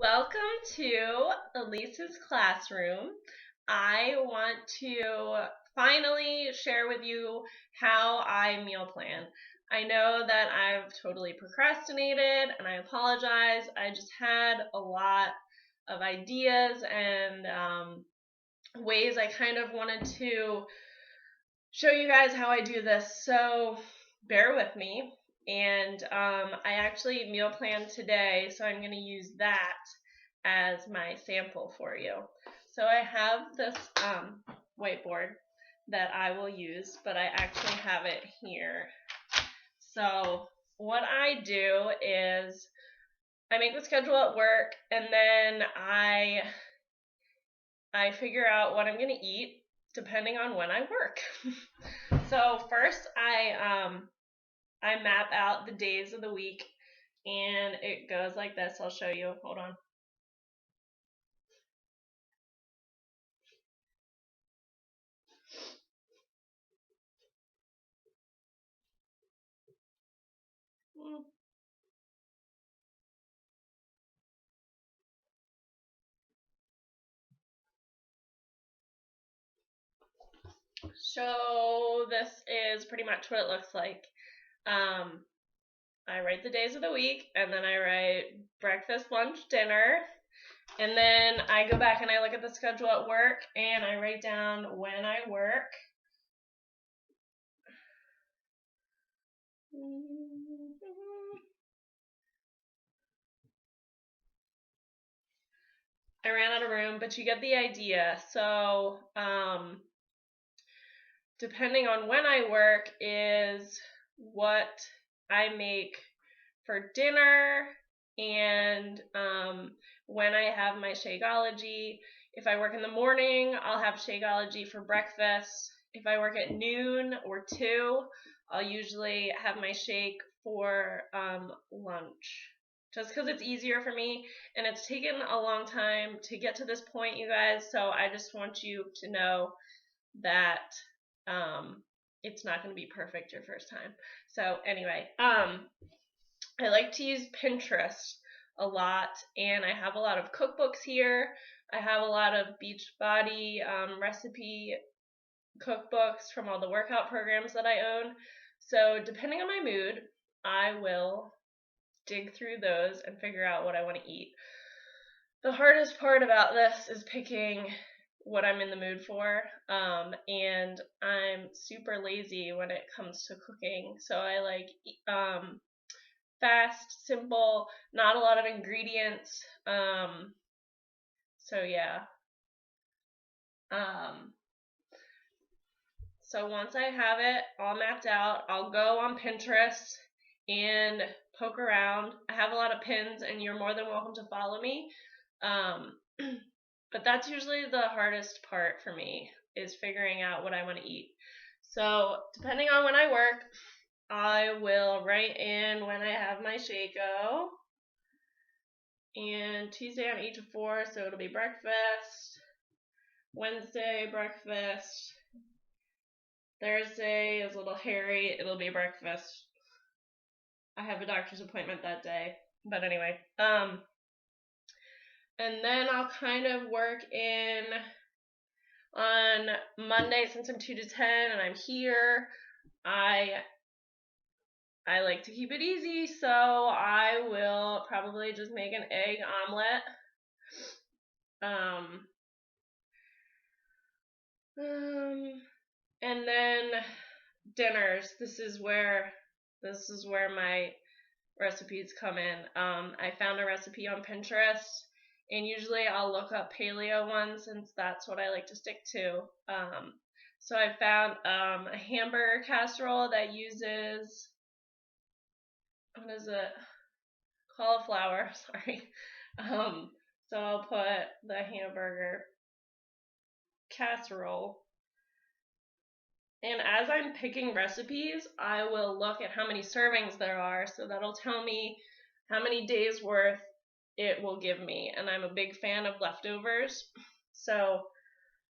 Welcome to Elise's classroom. I want to finally share with you how I meal plan. I know that I've totally procrastinated and I apologize. I just had a lot of ideas and ways I kind of wanted to show you guys how I do this. So bear with me. And I actually meal planned today, so I'm going to use that as my sample for you. So I have this whiteboard that I will use, but I actually have it here. So what I do is I make the schedule at work, and then I figure out what I'm going to eat depending on when I work. So first I map out the days of the week, and it goes like this. I'll show you. Hold on. So this is pretty much what it looks like. I write the days of the week, and then I write breakfast, lunch, dinner, and then I go back and I look at the schedule at work, and I write down when I work. I ran out of room, but you get the idea. So, depending on when I work is what I make for dinner and when I have my Shakeology. If I work in the morning, I'll have Shakeology for breakfast. If I work at noon or 2, I'll usually have my shake for lunch. Just because it's easier for me, and it's taken a long time to get to this point, you guys, so I just want you to know that it's not going to be perfect your first time. So anyway, I like to use Pinterest a lot, and I have a lot of cookbooks here. I have a lot of Beachbody recipe cookbooks from all the workout programs that I own. So depending on my mood, I will dig through those and figure out what I want to eat. The hardest part about this is picking what I'm in the mood for, and I'm super lazy when it comes to cooking, so I like fast, simple, not a lot of ingredients. So yeah. So once I have it all mapped out, I'll go on Pinterest and poke around. I have a lot of pins, and you're more than welcome to follow me. But that's usually the hardest part for me, is figuring out what I want to eat. So depending on when I work, I will write in when I have my Shako. And Tuesday I'm 8 to 4, so it'll be breakfast. Wednesday, breakfast. Thursday is a little hairy, it'll be breakfast. I have a doctor's appointment that day. But anyway, and then I'll kind of work in on Monday, since I'm 2 to 10 and I'm here. I like to keep it easy, so I will probably just make an egg omelet. And then dinners. This is where my recipes come in. I found a recipe on Pinterest, and usually I'll look up paleo ones since that's what I like to stick to. So I found a hamburger casserole that uses, what is it? Cauliflower, sorry. So I'll put the hamburger casserole. And as I'm picking recipes, I will look at how many servings there are, so that'll tell me how many days worth it will give me. And I'm a big fan of leftovers, so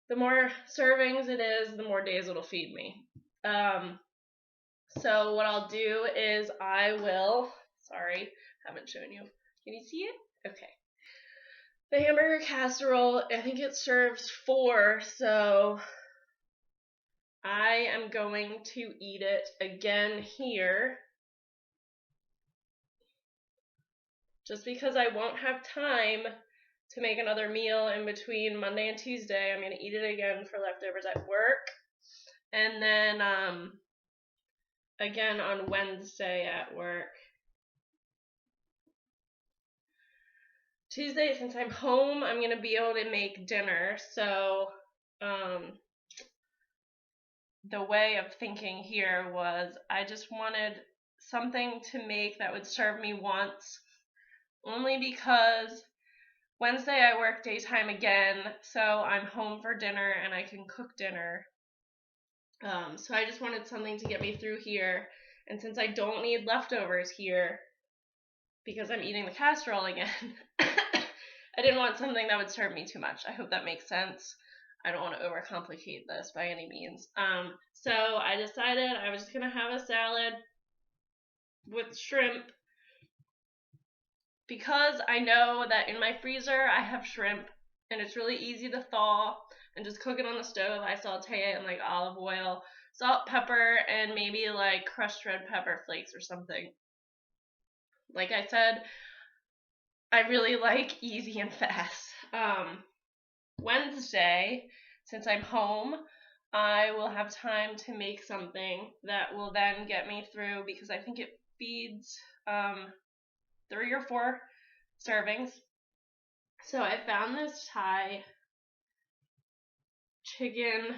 the more servings it is, the more days it'll feed me. So what I'll do is I will, sorry, haven't shown you. Can you see it? Okay. the hamburger casserole, I think it serves 4, so I am going to eat it again here. Just because I won't have time to make another meal in between Monday and Tuesday, I'm going to eat it again for leftovers at work. And then again on Wednesday at work. Tuesday, since I'm home, I'm going to be able to make dinner. So the way of thinking here was I just wanted something to make that would serve me once, only because Wednesday I work daytime again, so I'm home for dinner and I can cook dinner. So I just wanted something to get me through here, and since I don't need leftovers here because I'm eating the casserole again, I didn't want something that would serve me too much. I hope that makes sense. I don't want to overcomplicate this by any means. So I decided I was just going to have a salad with shrimp because I know that in my freezer I have shrimp and it's really easy to thaw and just cook it on the stove. I saute it in like olive oil, salt, pepper, and maybe like crushed red pepper flakes or something. Like I said, I really like easy and fast. Wednesday, since I'm home, I will have time to make something that will then get me through because I think it feeds 3 or 4 servings. So I found this Thai chicken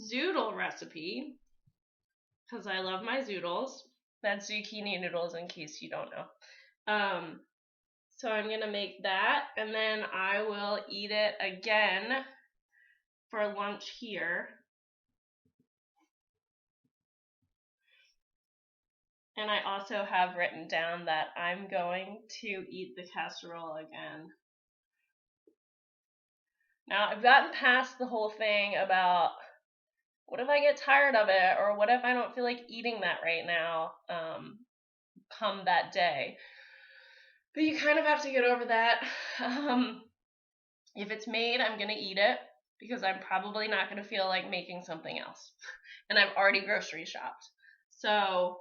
zoodle recipe because I love my zoodles. That's zucchini noodles in case you don't know. So I'm going to make that and then I will eat it again for lunch here. And I also have written down that I'm going to eat the casserole again. Now, I've gotten past the whole thing about what if I get tired of it, or what if I don't feel like eating that right now, come that day. But you kind of have to get over that. If it's made, I'm going to eat it, because I'm probably not going to feel like making something else. And I've already grocery shopped. So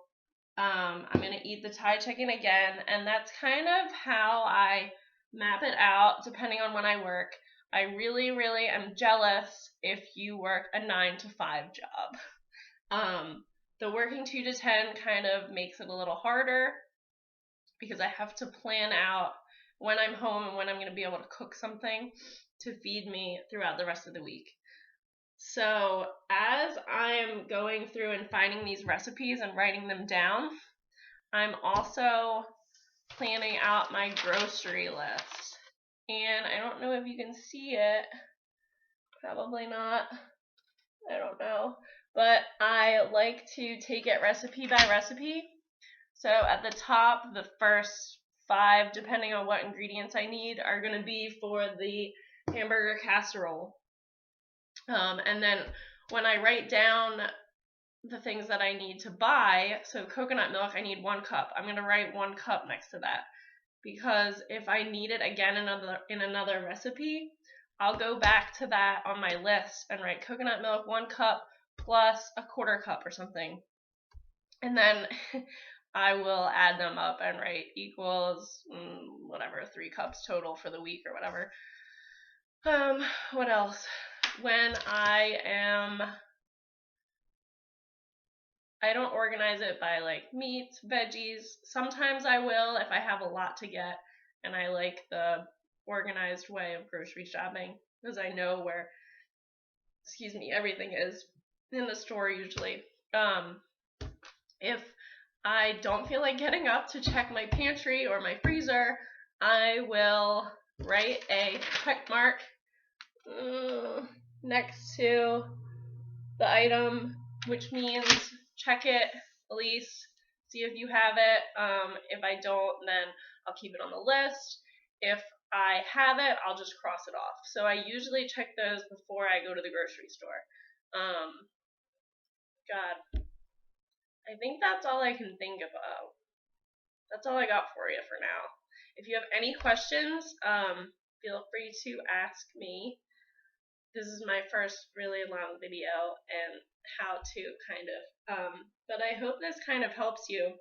I'm going to eat the Thai chicken again, and that's kind of how I map it out depending on when I work. I really, really am jealous if you work a 9 to 5 job. The working 2 to 10 kind of makes it a little harder because I have to plan out when I'm home and when I'm going to be able to cook something to feed me throughout the rest of the week. So as I'm going through and finding these recipes and writing them down, I'm also planning out my grocery list. And I don't know if you can see it. Probably not. I don't know. But I like to take it recipe by recipe. So at the top, the first 5, depending on what ingredients I need, are going to be for the hamburger casserole. And then when I write down the things that I need to buy, so coconut milk, I need 1 cup. I'm going to write 1 cup next to that, because if I need it again in another recipe, I'll go back to that on my list and write coconut milk 1 cup plus a 1/4 cup or something. And then I will add them up and write equals whatever, 3 cups total for the week or whatever. What else? When I don't organize it by like meats, veggies. Sometimes I will if I have a lot to get and I like the organized way of grocery shopping because I know where, everything is in the store usually. If I don't feel like getting up to check my pantry or my freezer, I will write a check mark next to the item, which means check it, Elise, see if you have it. If I don't, then I'll keep it on the list. If I have it, I'll just cross it off. So I usually check those before I go to the grocery store. God, I think that's all I can think about. That's all I got for you for now. If you have any questions, feel free to ask me. This is my first really long video and how to kind of, but I hope this kind of helps you.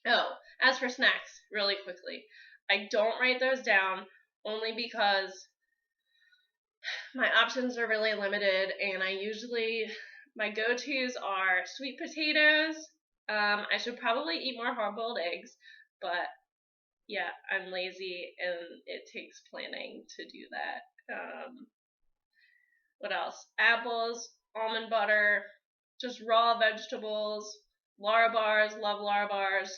Oh, as for snacks, really quickly, I don't write those down only because my options are really limited, and my go-tos are sweet potatoes. I should probably eat more hard-boiled eggs, but yeah, I'm lazy and it takes planning to do that. What else? Apples, almond butter, just raw vegetables, Lara bars, love Lara bars.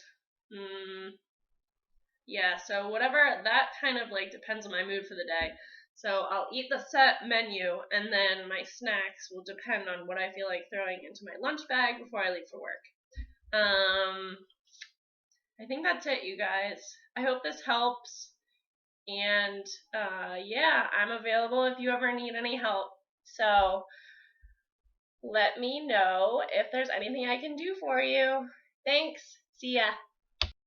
Yeah, so whatever, that kind of like depends on my mood for the day. So I'll eat the set menu, and then my snacks will depend on what I feel like throwing into my lunch bag before I leave for work. I think that's it, you guys. I hope this helps. And yeah, I'm available if you ever need any help. So let me know if there's anything I can do for you. Thanks. See ya.